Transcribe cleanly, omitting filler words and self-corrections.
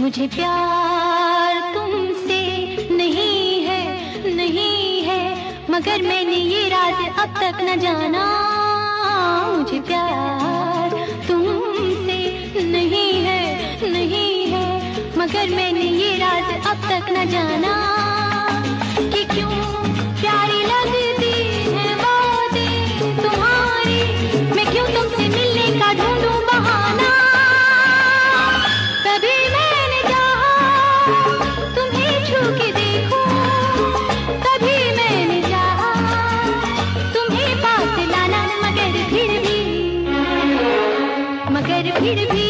मुझे प्यार तुमसे नहीं है, नहीं है, मगर मैंने ये राज अब तक न जाना। मुझे प्यार तुमसे नहीं है, नहीं है, मगर मैंने ये राज अब तक न जाना कि क्यों प्यारी लगती है बातें तुम्हारी। मैं क्यों तुमसे मिलने का ढूंढूं बहाना। कभी मैंने चाहा तुम्हें छू के देखूं, कभी मैंने चाहा तुम्हें पास लाना, मगर फिर भी